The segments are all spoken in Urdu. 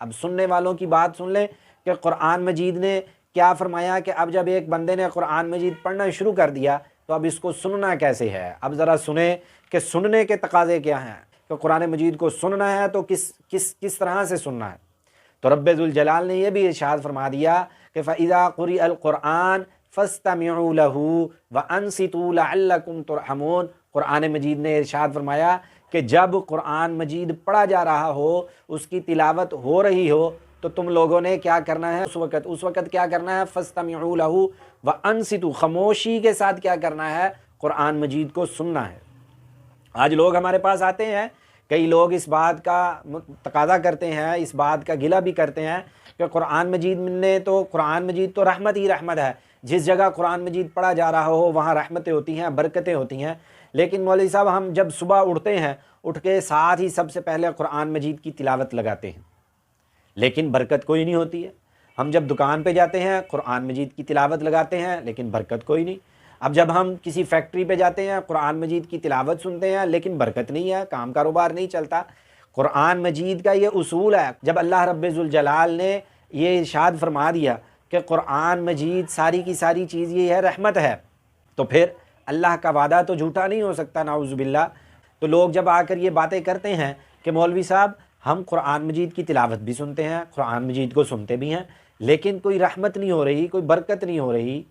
اب سننے والوں کی بات سن لیں کہ قرآن مجید نے کیا فرمایا کہ اب جب ایک بندے نے قرآن مجید پڑھنا شروع کر دیا تو اب اس کو سننا کیسے ہے۔ اب ذرا سنیں کہ سننے کے تقاضے کیا ہیں، کہ قرآن مجید کو سننا ہے تو کس طرح سے سننا ہے۔ تو رب ذوالجلال نے یہ بھی ارشاد فرما دیا کہ فَإِذَا قُرِئَ الْقُرْآنُ فَاسْتَمِعُوا لَهُ وَأَنصِتُوا لَعَلَّكُمْ تُرْحَمُونَ۔ قرآن مجید نے ارشاد فرمایا کہ جب قرآن مجید پڑھا جا رہا ہو، اس کی تلاوت ہو رہی ہو، تو تم لوگوں نے کیا کرنا ہے اس وقت کیا کرنا ہے، فَاسْتَمِعُوا لَهُ وَأَنصِتُوا، خاموشی کے ساتھ کیا کرنا ہے، قرآن مجید کو سننا ہے۔ آج لوگ ہمارے پاس آتے ہیں، کئی لوگ اس بات کا تقاضا کرتے ہیں، اس بات کا گلہ بھی کرتے ہیں کہ قرآن مجید تو رحمت ہی رحمت ہے، جس جگہ قرآن مجید پڑھا جا رہا ہو وہاں رحمتیں ہوتی ہیں، برکتیں ہوتی ہیں۔ لیکن مولوی صاحب ہم جب صبح اٹھتے ہیں، اٹھ کے ساتھ ہی سب سے پہلے قرآن مجید کی تلاوت لگاتے ہیں، لیکن برکت کوئی نہیں ہوتی ہے۔ ہم جب دکان پہ جاتے ہیں قرآن مجید کی تلاوت لگاتے ہیں، لیکن برکت کوئی نہیں۔ اب جب ہم کسی فیکٹری پہ جاتے ہیں قرآن مجید کی تلاوت سنتے ہیں، لیکن برکت نہیں ہے، کام کاروبار نہیں چلتا۔ قرآن مجید کا یہ اصول ہے، جب اللہ رب ذوالجلال نے یہ ارشاد فرما دیا کہ قرآن مجید ساری کی ساری چیز یہ ہے، رحمت ہے، تو پھر اللہ کا وعدہ تو جھوٹا نہیں ہو سکتا، نعوذ باللہ۔ تو لوگ جب آ کر یہ باتیں کرتے ہیں کہ مولوی صاحب ہم قرآن مجید کی تلاوت بھی سنتے ہیں، قرآن مجید کو سنتے بھی ہیں، لیکن کوئی رحمت نہیں ہو رہی، کوئی برکت نہیں ہو رہی،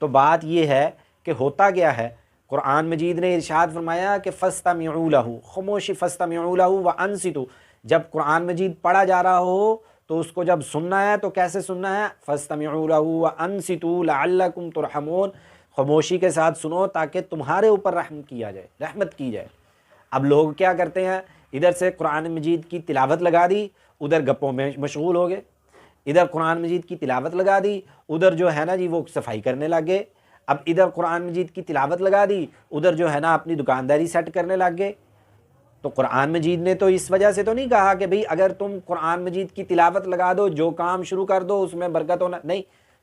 تو بات یہ ہے کہ ہوتا کیا ہے۔ قرآن مجید نے ارشاد فرمایا کہ فَاسْتَمِعُوا لَهُ، خاموشی، فَاسْتَمِعُوا لَهُ وَأَنصِتُوا، جب قرآن مجید پڑھا جا رہا ہو تو اس کو جب سننا ہے تو کیسے سننا ہے، فَاسْتَمِعُوا لَهُ وَأَنصِتُوا لَعَلَّكُمْ تُرْحَمُونَ، خاموشی کے ساتھ سنو تاکہ تمہارے اوپر رحم کیا جائے، رحمت کی جائے۔ اب لوگ کیا کرتے ہیں، ادھر سے قرآن مجید کی تلاوت لگا دی، ادھر گپوں میں مشغول ہو گئے، ادھر قرآن مجید کی تلاوت لگا دی، ادھر جو ہے نا جی وہ صفائی کرنے لگ گئے، اب ادھر قرآن مجید کی تلاوت لگا دی، ادھر جو ہے نا اپنی دکانداری سیٹ کرنے لگ گئے۔ تو قرآن مجید نے تو اس وجہ سے تو نہیں کہا کہ بھئی اگر تم قرآن مجید کی تلاوت لگا دو، جو کام شروع کر دو اس میں برکت ہونا، نہیں،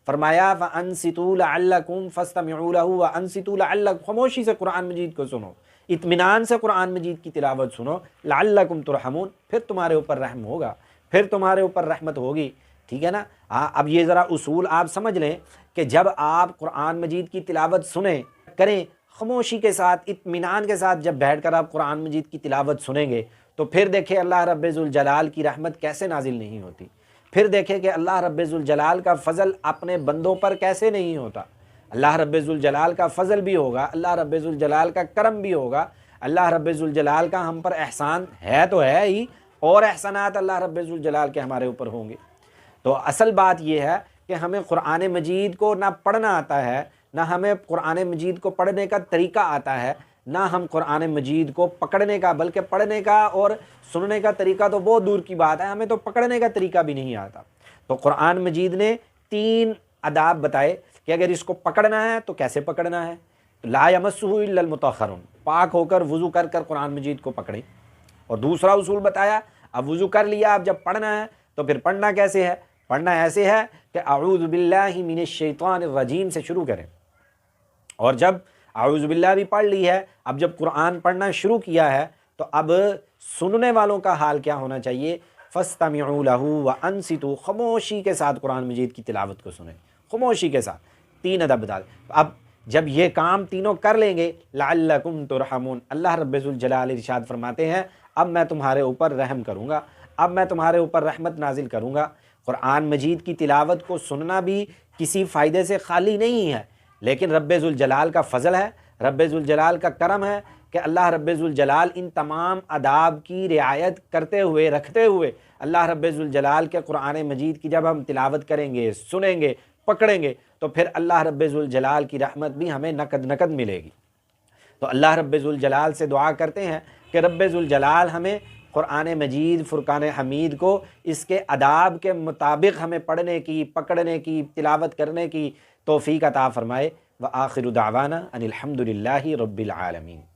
فرمایا فَأَنصِتُوا لَعَلَّكُمْ فَاسْتَمِعُوا لَهُ وَأَنصِتُوا لَعَلَّكُمْ، خاموشی سے قرآن مجید کو سنو، اطمینان سے قرآن مجید کی تلاوت سنو، لَعَلَّكُمْ تُرْحَمُونَ، پھر تمہارے اوپر رحم ہوگا، پھر تمہارے اوپر رحمت ہوگی، ٹھیک ہے نا۔ اب یہ ذرا اصول آپ سمجھ لیں کہ جب آپ قرآن مجید کی تلاوت سنیں کریں، خاموشی کے ساتھ، اطمینان کے ساتھ جب بیٹھ کر آپ قرآن مجید کی تلاوت سنیں گے تو پھر دیکھیں اللہ رب ذوالجلال کی رحمت کیسے نازل نہیں ہوتی، پھر دیکھیں کہ اللہ رب ذوالجلال کا فضل اپنے بندوں پر کیسے نہیں ہوتا۔ اللہ رب ذوالجلال کا فضل بھی ہوگا، اللہ رب ذوالجلال کا کرم بھی ہوگا، اللہ رب ذوالجلال کا ہم پر احسان ہے تو ہے ہی، اور احسانات اللہ رب ذوالجلال کے ہمارے اوپر ہوں گے۔ تو اصل بات یہ ہے کہ ہمیں قرآن مجید کو نہ پڑھنا آتا ہے، نہ ہمیں قرآن مجید کو پڑھنے کا طریقہ آتا ہے، نہ ہم قرآن مجید کو پکڑنے کا، بلکہ پڑھنے کا اور سننے کا طریقہ تو بہت دور کی بات ہے، ہمیں تو پکڑنے کا طریقہ بھی نہیں آتا۔ تو قرآن مجید نے 3 آداب بتائے کہ اگر اس کو پکڑنا ہے تو کیسے پکڑنا ہے۔ لا یمسہ الا المطہرون، پاک ہو کر وضو کر کر قرآن مجید کو پکڑیں۔ اور دوسرا اصول بتایا، اب وضو کر لیا، اب جب پڑھنا ہے تو پھر پڑھنا کیسے ہے، پڑھنا ایسے ہے کہ اعوذ باللہ من الشیطان الرجیم سے شروع کریں، اور جب اعوذ باللہ بھی پڑھ لی ہے، اب جب قرآن پڑھنا شروع کیا ہے تو اب سننے والوں کا حال کیا ہونا چاہیے، فَاسْتَمِعُوا لَهُ وَأَنصِتُوا، خاموشی کے ساتھ قرآن مجید کی تلاوت کو سنیں، خاموشی کے ساتھ۔ 3 ادب بتا دیں۔ اب جب یہ کام تینوں کر لیں گے، لَعَلَّكُمْ تُرْحَمُونَ، اللہ رب ذوالجلال ارشاد فرماتے ہیں اب میں تمہارے اوپر رحم کروں گا، اب میں تمہارے اوپر رحمت نازل کروں گا۔ قرآن مجید کی تلاوت کو سننا بھی کسی فائدے سے خالی نہیں ہے، لیکن رب ذوالجلال کا فضل ہے، رب ذوالجلال کا کرم ہے کہ اللہ رب ذوالجلال ان تمام آداب کی رعایت کرتے ہوئے، رکھتے ہوئے، اللہ رب ذوالجلال کے قرآن مجید کی جب ہم تلاوت کریں گے، سنیں گے، پکڑیں گے، تو پھر اللہ رب ذوالجلال کی رحمت بھی ہمیں نقد ملے گی۔ تو اللہ رب ذوالجلال سے دعا کرتے ہیں کہ رب ذوالجلال ہمیں قرآن مجید فرقان حمید کو اس کے آداب کے مطابق ہمیں پڑھنے کی، پکڑنے کی، تلاوت کرنے کی توفیق عطا فرمائے۔ وآخر دعوانا ان الحمد للہ رب العالمین۔